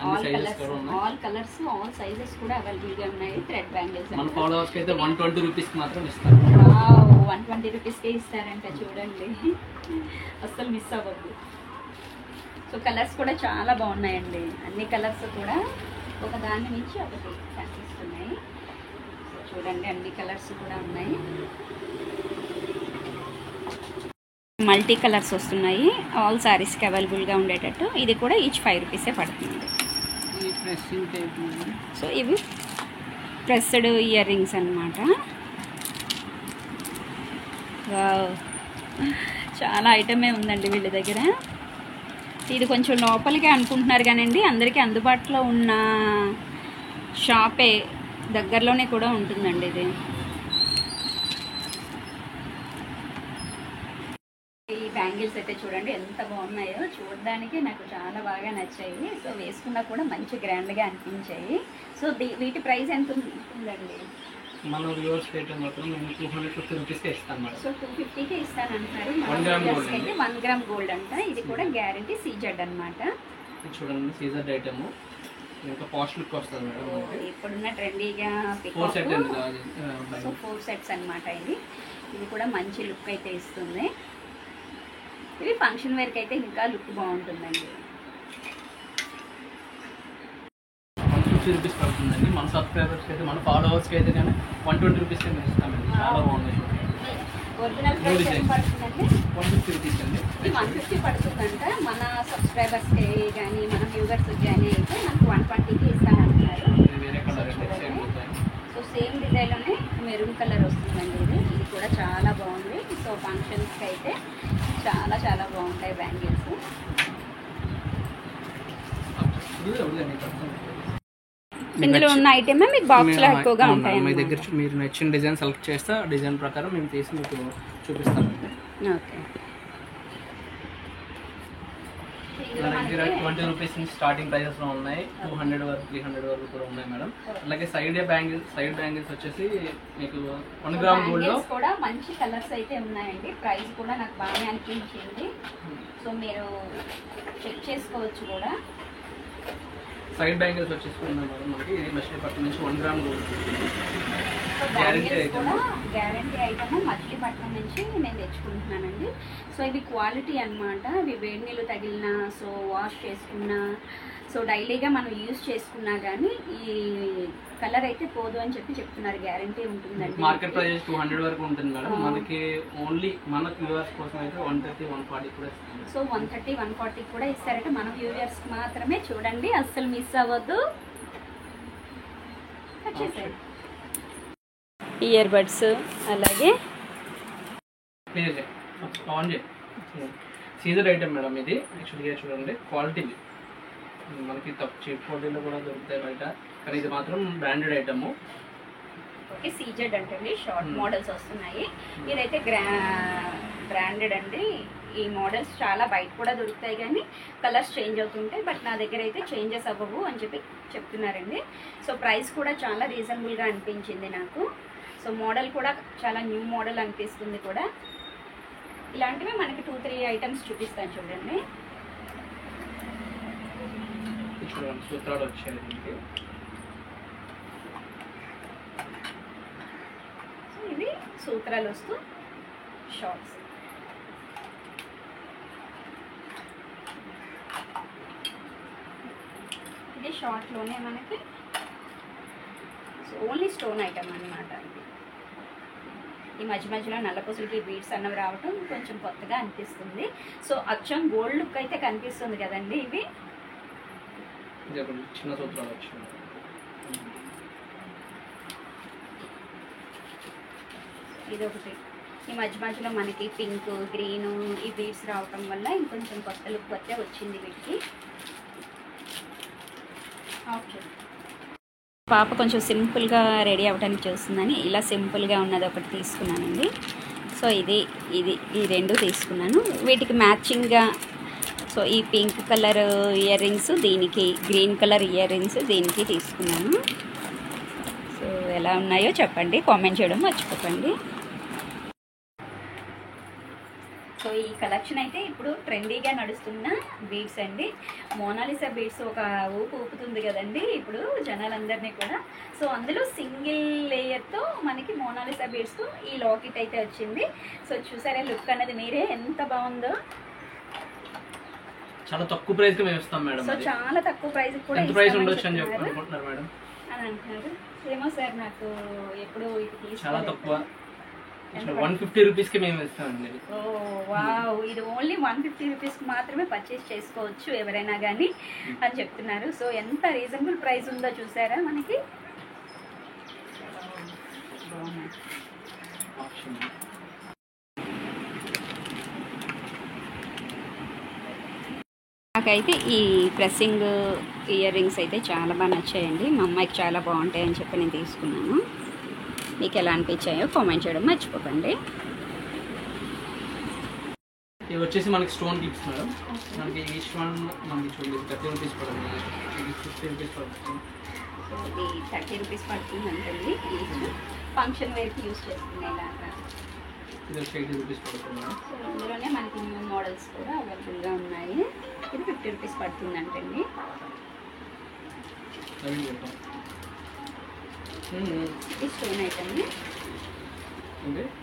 అన్ని సైజెస్ కూడా ఉన్నాయి. ఆల్ కలర్స్, ఆల్ సైజెస్ కూడా అవైలబుల్గా ఉన్నాయి. థ్రెడ్ బ్యాంగిల్స్ మన ఫాలోవర్స్కి అయితే 120 రూపీస్కి మాత్రం ఇస్తారు. 120 రూపీస్కే ఇస్తారంట చూడండి, అస్సలు మిస్ అవ్వద్దు. సో కలర్స్ కూడా చాలా బాగున్నాయండి. అన్ని కలర్స్ కూడా ఒక దాని నుంచి ఒకటి కనిపిస్తున్నాయి. సో చూడండి అన్ని కలర్స్ కూడా ఉన్నాయి. మల్టీ కలర్స్ వస్తున్నాయి. ఆల్ శారీస్కి అవైలబుల్గా ఉండేటట్టు. ఇది కూడా ఈచ్ 5 రూపీసే పడుతుంది. సో ఇవి ప్రెస్డ్ ఇయర్ రింగ్స్ అన్నమాట. చాలా ఐటమే ఉందండి వీళ్ళ దగ్గర. ఇది కొంచెం లోపలికే అనుకుంటున్నారు కానండి, అందరికీ అందుబాటులో ఉన్న షాపే, దగ్గరలోనే కూడా ఉంటుందండి ఇది. ఈ బ్యాంగిల్స్ అయితే చూడండి ఎంత బాగున్నాయో, చూడడానికి నాకు చాలా బాగా నచ్చాయి. సో వేసుకున్నా కూడా మంచి గ్రాండ్గా అనిపించాయి. సో వీటి ప్రైస్ ఎంత ఉంటుందండి? మన వ్యూవర్స్ అయితే మాత్రం మేము 250 రూపీస్కే ఇస్తాం మేడం. సో 250కే ఇస్తాను అంటున్నారు. 1 గ్రామ్ గోల్డ్ అయితే 1 గ్రామ్ గోల్డ్ అంట. ఇది కూడా గ్యారంటీ సీజెడ్ అనమాట. చూడండి సీజెడ్ ఐటమ్, ఇంకా పాస్ట్ లుక్ వస్తుంది మేడం. ఇప్పుడున్న ట్రెండీగా 4 సెట్ సో 4 సెట్స్ అనమాట. ఇది కూడా మంచి లుక్ అయితే ఇస్తుంది. ఇవి ఫంక్షన్ వేర్కి అయితే ఇంకా లుక్ బాగుంటుందండి. రూపీస్ పడుతుందండి. మన సబ్స్క్రైబర్స్కి అయితే, మన ఫాలోవర్స్కి అయితే కానీ 120 రూపీస్కి మేము ఇస్తామండి. చాలా బాగుంది. ఒరిజినల్ ప్రైస్ ఎంత పడుతుందండి? 150 రూపీస్ అండి. ఇది 150 పడుతుందంట. మన సబ్స్క్రైబర్స్కి కానీ మన వ్యూవర్స్కి కానీ అయితే మనకు 120కి ఇస్తామంటున్నారు. ఇది వేరే కలర్ అండి, సేమ్ డిజైన్. సో సేమ్ డిజైన్లోనే మెరూన్ కలర్ వస్తుందండి. ఇది కూడా చాలా బాగుంది. సో ఫంక్షన్స్కి అయితే చాలా చాలా బాగుంటాయి బ్యాంగిల్స్. ఇందులో ఉన్న ఐటమ్ మీకు బాక్స్లో ఎక్కువగా ఉంటాయి. మీ దగ్గర మీరు నచ్చిన డిజైన్ సెలెక్ట్ చేస్తే ఆ డిజైన్ ప్రకారం మేము తీసి మీకు చూపిస్తామండి. ఓకే. మన దగ్గర 20 రూపీస్ నుంచి స్టార్టింగ్ ప్రైజెస్లో ఉన్నాయి. 200 వరకు 300 వరకు కూడా ఉన్నాయి మేడం. అలాగే సైడ్ బ్యాంగిల్స్ వచ్చేసి మీకు 1 గ్రామ్ గోల్డ్లో కూడా మంచి కలర్స్ అయితే ఉన్నాయండి. ప్రైస్ కూడా నాకు బాగా అనిపించింది. సో మీరు చెక్ చేసుకోవచ్చు కూడా. సైడ్ బ్యాంగిల్స్ వచ్చేసుకున్నాం మేడం. మనకి ఇది మచిలీపట్నం నుంచి 1 gram gold guarantee item Machilipatnam నుంచి నేను తెచ్చుకుంటున్నానండి. సో ఇవి క్వాలిటీ అన్నమాట. ఇవి వేడి నీళ్ళు తగిలినా, సో వాష్ చేసుకున్నా, సో డైలీగా మనం యూజ్ చేసుకున్నా కానీ ఈ కలర్ అయితే పోదు అని చెప్తున్నారు. గ్యారంటీ ఉంటుందండి. మార్కెట్ ప్రైస్ 200 వరకు ఉంటుంది మేడం. మనకి ఓన్లీ మన వ్యూవర్స్ కోసం అయితే 130, 140 కూడా ఇస్తుంది. సో 130, 140 కూడా ఇస్తారంటే మన వ్యూవర్స్ మాత్రమే. చూడండి, అస్సలు మిస్ అవ్వద్దు. వచ్చేసాయి ఇయర్ బడ్స్. అలాగే ఆన్ చేయి. సీజర్ ఐటమ్ మేడం ఇది. యాక్చువల్గా చూడండి, క్వాలిటీ మనకి చీప్ క్వాలిటీలో కూడా దొరుకుతాయి బయట, కానీ ఇది మాత్రం బ్రాండెడ్ ఐటమ్. ఓకే, సీజెడ్ అంటే షార్ట్ మోడల్స్ వస్తున్నాయి. ఇదైతే బ్రాండెడ్ అండి. ఈ మోడల్స్ చాలా బయట కూడా దొరుకుతాయి కానీ కలర్స్ చేంజ్ అవుతుంటాయి. బట్ నా దగ్గర అయితే చేంజెస్ అవ్వవు అని చెప్తున్నారండి. సో ప్రైస్ కూడా చాలా రీజనబుల్గా అనిపించింది నాకు. సో మోడల్ కూడా చాలా న్యూ మోడల్ అనిపిస్తుంది కూడా. ఇలాంటివి మనకి 2-3 ఐటమ్స్ చూపిస్తాను చూడండి. సూత్రాలు వచ్చాయి. సో ఇవి సూత్రాలు వస్తూ షార్ట్స్. ఇది షార్ట్లోనే మనకి ఓన్లీ స్టోన్ ఐటమ్ అన్నమాట. ఈ మధ్యలో నల్లపూసలకి బీడ్స్ అన్నవి రావటం కొంచెం కొత్తగా అనిపిస్తుంది. సో అచ్చం గోల్డ్ లుక్ అయితే కనిపిస్తుంది కదండి. ఇవి చిన్న సూత్రాలు వచ్చాయి. ఇది ఒకటి. ఈ మధ్యలో మనకి పింక్, గ్రీన్ ఈ బీడ్స్ రావటం వల్ల ఇంకొంచెం కొత్త లుక్ అయితే వచ్చింది వీటికి. ఓకే, పాప కొంచెం సింపుల్గా రెడీ అవ్వడానికి చూస్తుందని ఇలా సింపుల్గా ఉన్నది ఒకటి తీసుకున్నానండి. సో ఈ రెండు తీసుకున్నాను. వీటికి మ్యాచింగ్గా సో ఈ పింక్ కలర్ ఇయర్ రింగ్స్ దీనికి, గ్రీన్ కలర్ ఇయర్ రింగ్స్ దీనికి తీసుకున్నాను. సో ఎలా ఉన్నాయో చెప్పండి, కామెంట్ చేయడం మర్చిపోకండి. సో ఈ కలెక్షన్ అయితే ఇప్పుడు ట్రెండీగా నడుస్తున్న బీడ్స్ అండి. మోనాలిసా బీడ్స్ ఒక ఊపుతుంది కదండి ఇప్పుడు జనాలందరినీ కూడా. సో అందులో సింగిల్ లేయర్తో మనకి మోనాలిసా బీడ్స్ ఈ లాకెట్ అయితే వచ్చింది. సో చూసారా లుక్ అనేది మీరే ఎంత బాగుందో. చాలా తక్కువ ప్రైస్కి మేము ఇస్తాం మేడం. సో చాలా తక్కువ ప్రైస్ కూడా ఎంత ప్రైస్ ఉండొచ్చు అని అనుకుంటున్నారు మేడం అని అంటున్నారు. ఏమో సార్, నాకు ఎప్పుడు చాలా తక్కువ 150 రూపీస్కి మేము ఇస్తామండి. ఓ వావ్, ఇది ఓన్లీ 150 రూపీస్కి మాత్రమే పర్చేస్ చేసుకోవచ్చు ఎవరైనా కానీ అని చెప్తున్నారు. సో ఎంత రీజనబుల్ ప్రైస్ ఉందో చూసారా మనకి. నాకైతే ఈ ప్రెస్సింగ్ ఇయర్ రింగ్స్ అయితే చాలా బాగా నచ్చాయండి. మా అమ్మాయికి చాలా బాగుంటాయని చెప్పి నేను తీసుకున్నాను. మీకు ఎలా అనిపించాయో కామెంట్ చేయడం మర్చిపోకండి. ఇవి వచ్చేసి మనకి స్టోన్ టిప్స్ మేడం. మనకి ఈచ్ వన్ మనకి చూడండి 30 రూపీస్ పడుతుంది, 50 రూపీస్ పడుతుంది. ఇది 30 రూపీస్ పడుతుంది అంటండి. ఫంక్షన్ వేర్కి యూజ్ చేసుకునే ఇలాగా. ఇది 80 రూపీస్ పడుతుంది. సో ఇందులోనే మనకి న్యూ మోడల్స్ కూడా అవైలబుల్గా ఉన్నాయి. ఇది 50 రూపీస్ పడుతుంది అంటండి. ఇది స్టోన్ ఐటమ్.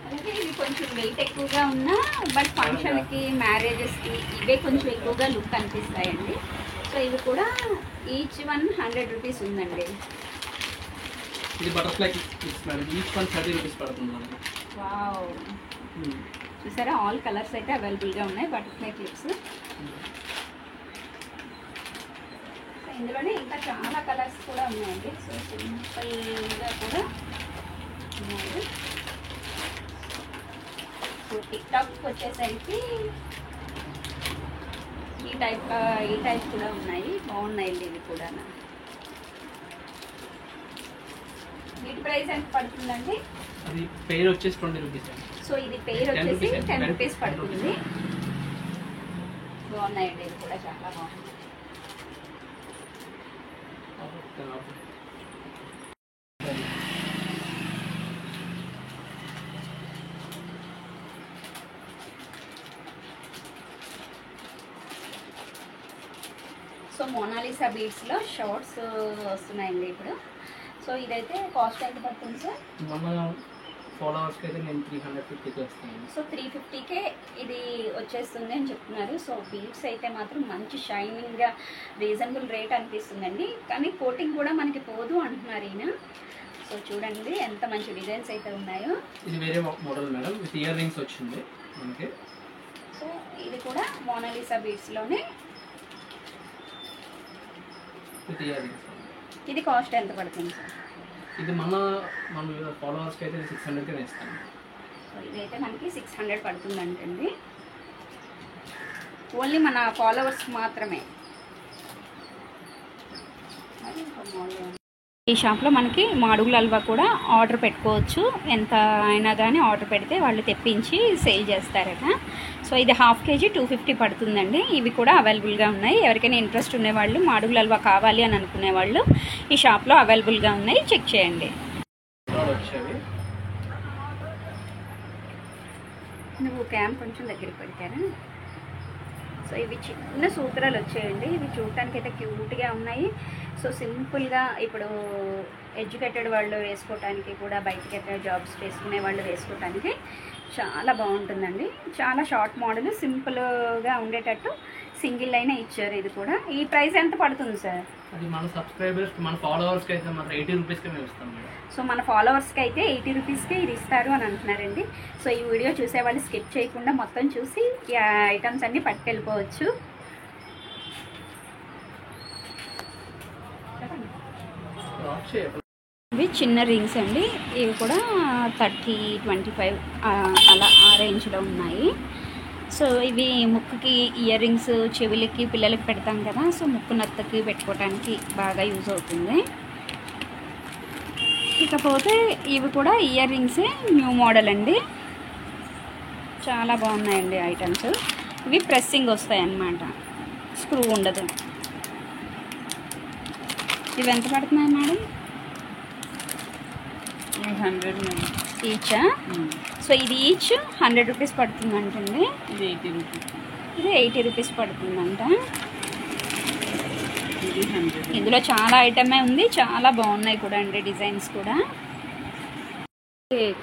అలాగే ఇవి కొంచెం వెయిట్ ఎక్కువగా ఉన్నా బట్ ఫంక్షన్కి, మ్యారేజెస్కి ఇవే కొంచెం ఎక్కువగా లుక్ అనిపిస్తాయండి. సో ఇవి కూడా ఈచ్ వన్ 100 రూపీస్ ఉందండి. ఇది butterfly clips madam, each one 30 rupees పడుతుంది మనకి. వావ్, చూసారా ఆల్ కలర్స్ అయితే అవైలబుల్గా ఉన్నాయి బటర్ఫ్లై క్లిప్స్. ఇందులోనే ఇంకా చాలా కలర్స్ కూడా ఉన్నాయండి. సో సింపుల్గా కూడా ఉన్నాయి. సో టిక్ టాక్ వచ్చేసరికి ఈ టైప్ కూడా ఉన్నాయి, బాగున్నాయండి ఇవి కూడా. వీటి ప్రైస్ ఎంత పడుతుందండి? అది పేర్ వచ్చేసి 20 రూపీస్. సో ఇది పేర్ వచ్చేసి 10 రూపీస్ పడుతుంది. బాగున్నాయండి ఇవి కూడా, చాలా బాగుంది. సో మోనాలిసా బీడ్స్లో షార్ట్స్ వస్తున్నాయండి ఇప్పుడు. సో ఇదైతే కాస్ట్ ఎంత పడుతుంది సార్? మన ఫాలోవర్స్కి అయితే నేను 350కి వస్తాను. సో 350కే ఇది వచ్చేస్తుంది అని చెప్తున్నారు. సో బీడ్స్ అయితే మాత్రం మంచి షైనింగ్గా రీజనబుల్ రేట్ అనిపిస్తుందండి. కానీ కోటింగ్ కూడా మనకి పోదు అంటున్నారు ఈయన. సో చూడండి ఎంత మంచి డిజైన్స్ అయితే ఉన్నాయో. ఇది వేరే model madam, with ear rings వచ్చింది మనకి. సో ఇది కూడా మోనాలిసా బీడ్స్లోనే విత్ ఇయర్ రింగ్స్. ఇది కాస్ట్ ఎంత పడుతుంది సార్? ఇది మన ఫాలోవర్స్కి అయితే 600కే ఇస్తాను. సో ఇదైతే మనకి 600 పడుతుందంటండి, ఓన్లీ మన ఫాలోవర్స్ మాత్రమే. ఈ షాప్లో మనకి మాడుగుల హల్వా కూడా ఆర్డర్ పెట్టుకోవచ్చు. ఎంత అయినా కానీ ఆర్డర్ పెడితే వాళ్ళు తెప్పించి సేల్ చేస్తారట. సో ఇది హాఫ్ కేజీ 250 పడుతుందండి. ఇవి కూడా అవైలబుల్గా ఉన్నాయి. ఎవరికైనా ఇంట్రెస్ట్ ఉండేవాళ్ళు, మాడుగుల హల్వా కావాలి అని అనుకునే వాళ్ళు ఈ షాప్లో అవైలబుల్గా ఉన్నాయి, చెక్ చేయండి. నువ్వు క్యామ్ కొంచెం దగ్గరికి పెడతారా? సో ఇవి చిన్న సూత్రాలు వచ్చాయండి. ఇవి చూడటానికి అయితే క్యూట్గా ఉన్నాయి. సో సింపుల్గా ఇప్పుడు ఎడ్యుకేటెడ్ వాళ్ళు వేసుకోవటానికి కూడా, బయటకి ఎక్కడ జాబ్స్ చేసుకునే వాళ్ళు వేసుకోవటానికి చాలా బాగుంటుందండి. చాలా షార్ట్ మోడల్, సింపుల్గా ఉండేటట్టు సింగిల్ లైన్ ఇచ్చారు. ఇది కూడా ఈ ప్రైస్ ఎంత పడుతుంది సార్? అది మన సబ్స్క్రైబర్స్, మన ఫాలోవర్స్కి అయితే మాత్రం 80 రూపీస్కి మేము ఇస్తాం. సో మన ఫాలోవర్స్కి అయితే 80 రూపీస్కే ఇది ఇస్తారు అని అంటున్నారండి. సో ఈ వీడియో చూసేవాళ్ళు స్కిప్ చేయకుండా మొత్తం చూసి ఈ ఐటమ్స్ అన్నీ పట్టుకెళ్ళిపోవచ్చు. ఇవి చిన్న రింగ్స్ అండి. ఇవి కూడా 30, 25 అలా ఆ రేంజ్లో ఉన్నాయి. సో ఇవి ముక్కుకి ఇయర్ రింగ్స్, చెవులకి పిల్లలకి పెడతాం కదా. సో ముక్కు నత్తకి పెట్టుకోవడానికి బాగా యూజ్ అవుతుంది. ఇకపోతే ఇవి కూడా ఇయర్ రింగ్సే, న్యూ మోడల్ అండి. చాలా బాగున్నాయండి ఐటమ్స్. ఇవి ప్రెస్సింగ్ వస్తాయి అన్నమాట, స్క్రూ ఉండదు. ఇవి ఎంత పడుతున్నాయి మేడం? 100 ఈచా? సో ఇది ఈచ్ 100 రూపీస్ పడుతుందంటండి. ఇది 80 రూపీస్. ఇది 80 రూపీస్ పడుతుందంట. ఇది 100. ఇందులో చాలా ఐటమే ఉంది, చాలా బాగున్నాయి కూడా అండి డిజైన్స్ కూడా.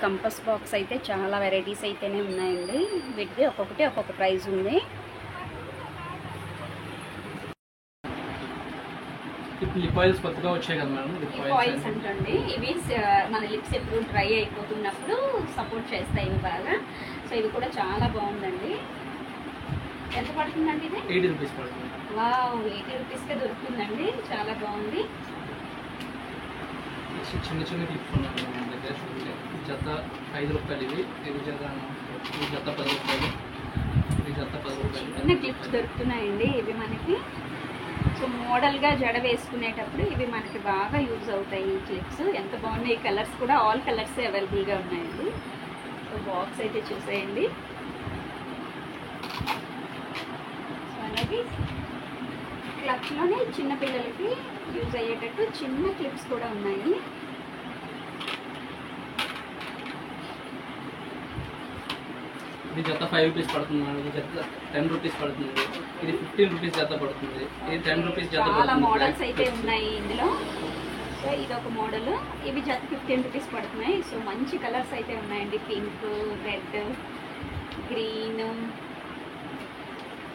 కంపస్ బాక్స్ అయితే చాలా వెరైటీస్ అయితేనే ఉన్నాయండి. వీటికి ఒక్కొక్కటి ఒక్కొక్క ప్రైస్ ఉంది. లిప్ ఆయిల్స్ కొత్తగా వచ్చాయి కదా మేడం. లిప్ ఆయిల్స్ అంటండి. ఇవి మన లిప్స్ ఎప్పుడు డ్రై అయిపోతున్నప్పుడు సపోర్ట్ చేస్తాయి ఇవి బాగా. సో ఇవి కూడా చాలా బాగుందండి. ఎంత పడుతుందండి ఇది? 80 రూపీస్ పడుతుంది. వావ్, 80 రూపీస్కే దొరుకుతుందండి, చాలా బాగుంది. చిన్న చిన్న క్లిప్స్ ఉన్నాయి మన దగ్గర. జత 5 రూపాయలు ఇవి. ఇది జత 10 రూపాయలు. ఇది జత 10 రూపాయలు. చిన్న క్లిప్స్ దొరుకుతున్నాయండి ఇవి మనకి. సో మోడల్గా జడ వేసుకునేటప్పుడు ఇవి మనకి బాగా యూజ్ అవుతాయి ఈ క్లిప్స్. ఎంత బాగున్నాయి. కలర్స్ కూడా ఆల్ కలర్స్ అవైలబుల్గా ఉన్నాయండి. సో బాక్స్ అయితే చూసేయండి. సో అలాగే క్లచ్లోనే చిన్నపిల్లలకి యూజ్ అయ్యేటట్టు చిన్న క్లిప్స్ కూడా ఉన్నాయి. ఇది జత 5 రూపీస్ పడుతుంది మేడం. ఇది జత 10 రూపీస్ పడుతుంది. ఇది 15 రూపీస్ జత పడుతుంది. ఇది 10 రూపీస్ జత పడుతుంది. చాలా మోడల్స్ అయితే ఉన్నాయి ఇందులో. సో ఇది ఒక మోడల్. ఇవి జత 15 రూపీస్ పడుతున్నాయి. సో మంచి కలర్స్ అయితే ఉన్నాయండి. Pink, red, green,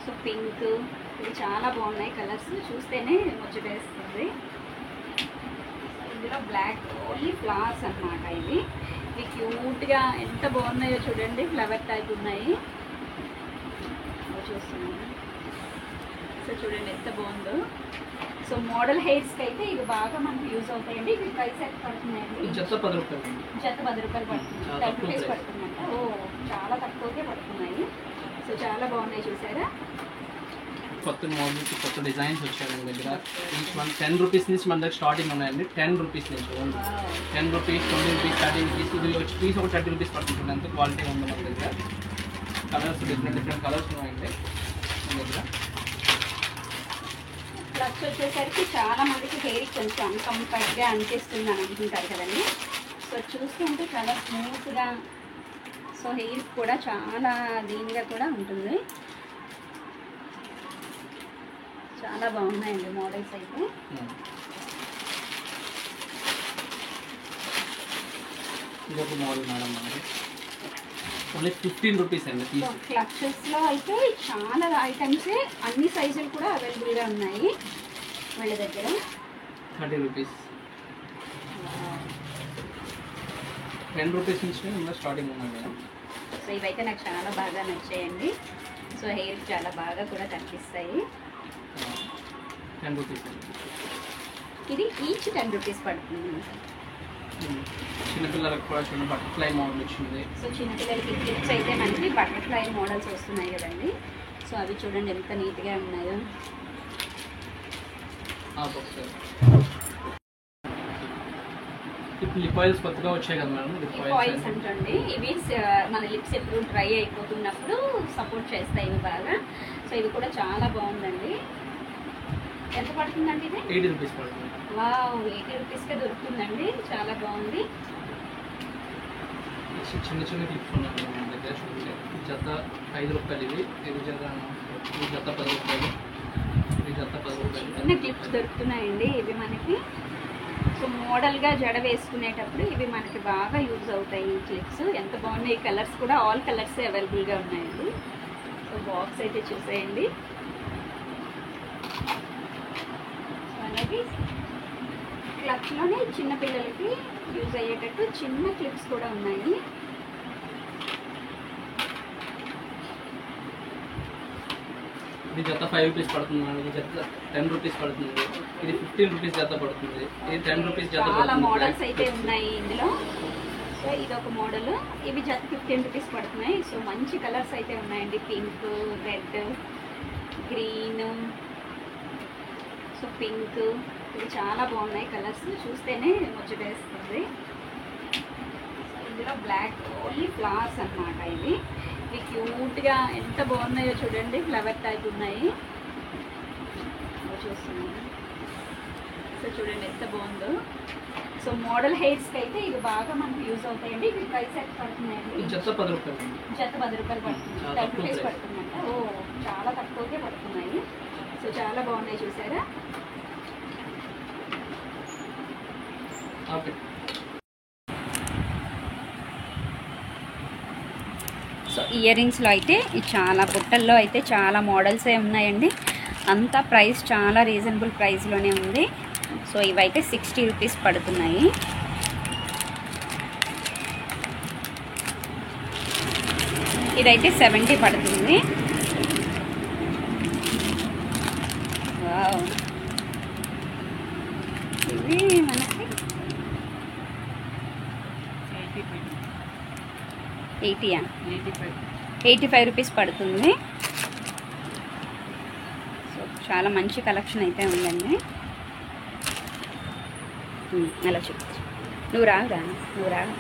so pink, ఇవి చాలా బాగున్నాయి కలర్స్, చూస్తేనే ముచ్చటేస్తుంది. ఇందులో బ్లాక్ ఓన్లీ ఫ్లవర్స్ అన్నమాట. ఇవి క్యూట్గా ఎంత బాగున్నాయో చూడండి, ఫ్లవర్ టైప్ ఉన్నాయి. చూస్తున్నాను. సో చూడండి ఎంత బాగుందో. సో మోడల్ హెయిర్స్కి అయితే ఇవి బాగా మనకు యూజ్ అవుతాయండి. ఇవి ప్రైస్ ఎంత పడుతున్నాయండి? జత 10 రూపాయలు. జత 10 రూపాయలు పడుతుంది. 10 రూపీస్ పడుతుందంట. ఓ చాలా తక్కువకే పడుతున్నాయి. సో చాలా బాగున్నాయి చూసారా. కొత్త మోడల్స్, కొత్త డిజైన్స్ వచ్చాయి మన దగ్గర. ఈచ్ వన్ 10 రూపీస్ నుంచి మన దగ్గర స్టార్టింగ్ ఉన్నాయండి. 10 రూపీస్ నుంచి ఓన్లీ 10 రూపీస్, 20 రూపీస్, 30 రూపీస్. ఇది వచ్చి పీస్ ఒక 30 రూపీస్ పడుతుంది. అంత క్వాలిటీ ఉంది మన దగ్గర. కలర్స్ డిఫరెంట్ కలర్స్ ఉన్నాయండి మన దగ్గర. ప్లస్ వచ్చేసరికి చాలా మందికి హెయిర్ కొంచెం అన్కంఫర్ట్గా అనిపిస్తుంది అని అనుకుంటారు కదండి. సో చూస్తుంటే చాలా స్మూత్గా, సో హెయిర్ కూడా చాలా దీనిగా కూడా ఉంటుంది. చాలా బాగున్నాయండి మోడల్స్ అయితే. ఇదొక మోడల్ మేడం మనకి ఓన్లీ 15 రూపీస్ అండి. సో క్లచెస్లో అయితే చాలా ఐటమ్స్, అన్ని సైజులు కూడా అవైలబుల్గా ఉన్నాయి వాళ్ళ దగ్గర. 30 రూపీస్, 10 రూపీస్ నుంచి ఇంకా స్టార్టింగ్ ఉన్నాయి మేడం. సో ఇవైతే నాకు చాలా బాగా నచ్చాయండి. సో హెయిర్ చాలా బాగా కూడా కనిపిస్తాయి. 10 రూపీస్ అండి. ఇది ఈచ్ 10 రూపీస్ పడుతుంది. చిన్నపిల్లలకు కూడా చిన్న బటర్ఫ్లై మోడల్ వచ్చింది. సో చిన్నపిల్లలకి కిడ్స్ అయితే మనకి బటర్ఫ్లై మోడల్స్ వస్తున్నాయి కదండి. సో అవి చూడండి ఎంత నీట్గా ఉన్నాయో. ఇప్పుడు లిప్ ఆయిల్స్ కొత్తగా వచ్చాయి కదా మేడం. లిప్ ఆయిల్స్ అంటండి ఇవి మన లిప్స్ ఎప్పుడు డ్రై అయిపోతున్నప్పుడు సపోర్ట్ చేస్తాయి ఇవి బాగా. సో ఇవి కూడా చాలా బాగుందండి. ఎంత పడుతుందండి ఇది? 80 రూపీస్ పడుతుంది. వావ్, 80 రూపీస్కే దొరుకుతుందండి. చాలా బాగుంది. చిన్న చిన్న క్లిప్స్ ఉన్నాయి మన దగ్గర. చూడండి, జత 5 రూపాయలు. ఇది జత 10 రూపాయలు. ఇది జత 10 రూపాయలు. చిన్న క్లిప్స్ దొరుకుతున్నాయండి ఇవి మనకి. సో మోడల్గా జడ వేసుకునేటప్పుడు ఇవి మనకి బాగా యూజ్ అవుతాయి ఈ క్లిప్స్. ఎంత బాగున్నాయి. ఈ కలర్స్ కూడా ఆల్ కలర్స్ అవైలబుల్గా ఉన్నాయండి. సో బాక్స్ అయితే చూసేయండి. అలాగే క్లచ్లోనే చిన్నపిల్లలకి యూజ్ అయ్యేటట్టు చిన్న క్లిప్స్ కూడా ఉన్నాయి. ఇది జత 5 రూపీస్ పడుతుంది మేడం. ఇది జత 10 రూపీస్ పడుతుంది. ఇది 15 రూపీస్ జత పడుతుంది. ఇది 10 రూపీస్ జత చాలా పడుతుంది. మోడల్స్ అయితే ఉన్నాయి ఇందులో. సో ఇదొక మోడల్. ఇవి జత 15 రూపీస్ పడుతున్నాయి. సో మంచి కలర్స్ అయితే ఉన్నాయండి. Pink, red, green, so pink, ఇవి చాలా బాగున్నాయి కలర్స్, చూస్తేనే ముచ్చటేస్తుంది. ఇందులో బ్లాక్ ఓన్లీ ఫ్లవర్స్ అన్నమాట. ఇవి క్యూట్గా ఎంత బాగున్నాయో చూడండి, ఫ్లవర్ టైప్ ఉన్నాయి. చూస్తున్నాను. సో చూడండి ఎంత బాగుందో. సో మోడల్ హెయిర్స్కి అయితే ఇవి బాగా మనకు యూజ్ అవుతాయండి. ఇవి ప్రైస్ ఎంత పడుతున్నాయండి? జత 10 రూపాయలు. జత 10 రూపాయలు పడుతుంది. 10 రూపీస్ పడుతుందంట. ఓ చాలా తక్కువకే పడుతున్నాయి. సో చాలా బాగున్నాయి చూసారా. ఓకే. సో ఇయర్ రింగ్స్లో అయితే చాలా బుట్టల్లో అయితే చాలా మోడల్సే ఉన్నాయండి. అంతా ప్రైస్ చాలా రీజనబుల్ ప్రైస్లోనే ఉంది. సో ఇవైతే 60 రూపీస్ పడుతున్నాయి. ఇదైతే 70 పడుతుంది. వావ్, ఇవి మనకి 85 రూపీస్ పడుతుంది. సో చాలా మంచి కలెక్షన్ అయితే ఉందండి. అలా చూపించు. నువ్వు రా,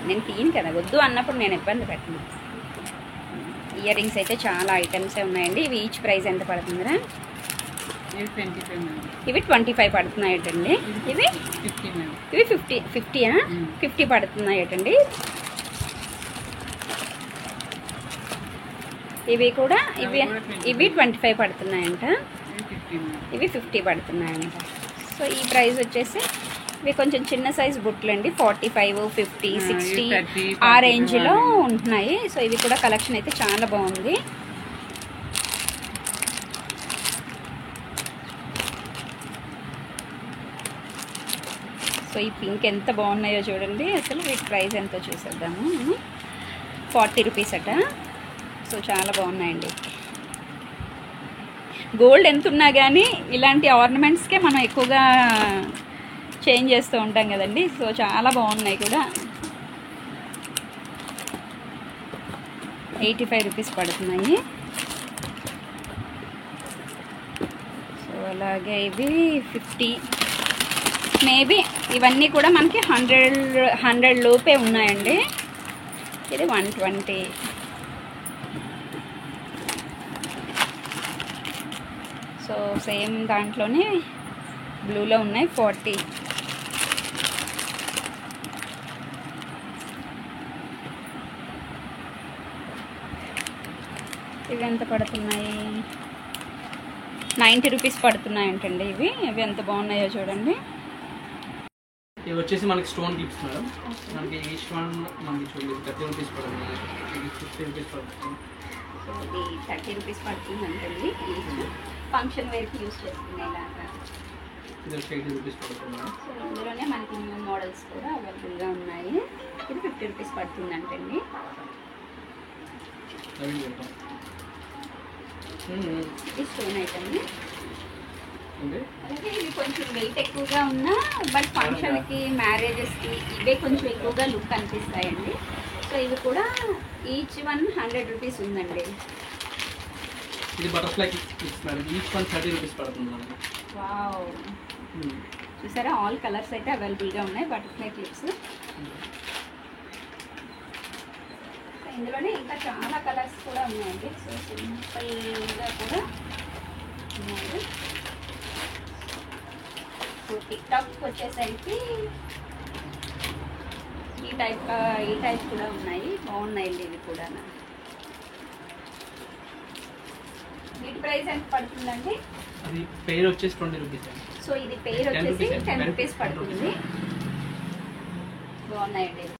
నేను తీయను కదా, వద్దు అన్నప్పుడు నేను ఇబ్బంది పెట్టను. ఇయర్ రింగ్స్ అయితే చాలా ఐటమ్సే ఉన్నాయండి. ఇవి ఈచ్ ప్రైస్ ఎంత పడుతుందిరా? ఇవి 25 పడుతున్నాయటండి. ఇవి 50 పడుతున్నాయటండి. ఇవి కూడా ఇవి 25 పడుతున్నాయంట. ఇవి 50 పడుతున్నాయంట. సో ఈ ప్రైస్ వచ్చేసి ఇవి కొంచెం చిన్న సైజ్ బుట్టలు అండి. 45, 50, 60 ఆ రేంజ్లో ఉంటున్నాయి. సో ఇవి కూడా కలెక్షన్ అయితే చాలా బాగుంది. సో ఈ పింక్ ఎంత బాగున్నాయో చూడండి. అసలు వీటి ప్రైస్ ఎంతో చూసేద్దాము. 40 రూపీస్ అట. సో చాలా బాగున్నాయండి. గోల్డ్ ఎంత ఉన్నా కానీ ఇలాంటి ఆర్నమెంట్స్కే మనం ఎక్కువగా చేంజ్ చేస్తూ ఉంటాం కదండి. సో చాలా బాగున్నాయి కూడా. 85 రూపీస్ పడుతున్నాయి. సో అలాగే ఇవి 50. మేబీ ఇవన్నీ కూడా మనకి 100 లోపే ఉన్నాయండి. ఇది 120. సో సేమ్ దాంట్లోనే బ్లూలో ఉన్నాయి 40. ఇవి ఎంత పడుతున్నాయి? 90 రూపీస్ పడుతున్నాయంటండి ఇవి. ఇవి ఎంత బాగున్నాయో చూడండి. ఇవి వచ్చేసి మనకి స్టోన్ క్లిప్స్ మేడం. మనకి ఈచ్ వన్ మనకి చూడండి 30 రూపీస్ పడుతుంది, ఇది 50 రూపీస్ పడుతుంది. సో ఇది 30 రూపీస్ పడుతుందంటండి. ఫంక్షన్ వేర్కి యూజ్ చేసుకునేలాగా. ఇది వచ్చి 80 రూపీస్ పడుతుంది మేడం. సో ఇందులోనే మనకి న్యూ మోడల్స్ కూడా అవైలబుల్గా ఉన్నాయి. ఇది 50 రూపీస్ పడుతుందంటండి. అవి చూద్దాం. ఇది స్టోన్ ఐటమ్. అంటే అలాగే ఇవి కొంచెం వెయిట్ ఎక్కువగా ఉన్నా బట్ ఫంక్షన్కి, మ్యారేజెస్కి ఇవే కొంచెం ఎక్కువగా లుక్ అనిపిస్తాయండి. సో ఇవి కూడా ఈచ్ వన్ 100 రూపీస్ ఉందండి. ఇది butterfly clips madam. Each one 30 rupees పడుతుంది మేడం. వావ్, చూసారా ఆల్ కలర్స్ అయితే అవైలబుల్గా ఉన్నాయి. Butterfly clips. ఇందులోనే ఇంకా చాలా కలర్స్ కూడా ఉన్నాయండి. సో సింపుల్గా కూడా ఉన్నాయి. సో టిక్టాక్కి వచ్చేసరికి ఈ టైప్ కూడా ఉన్నాయి. బాగున్నాయండి ఇవి కూడా. వీటి ప్రైస్ ఎంత పడుతుందండి? అది పేర్ వచ్చేసి 20 రూపీస్ అండి. సో ఇది పేర్ వచ్చేసి 10 రూపీస్ పడుతుంది. బాగున్నాయండి ఇవి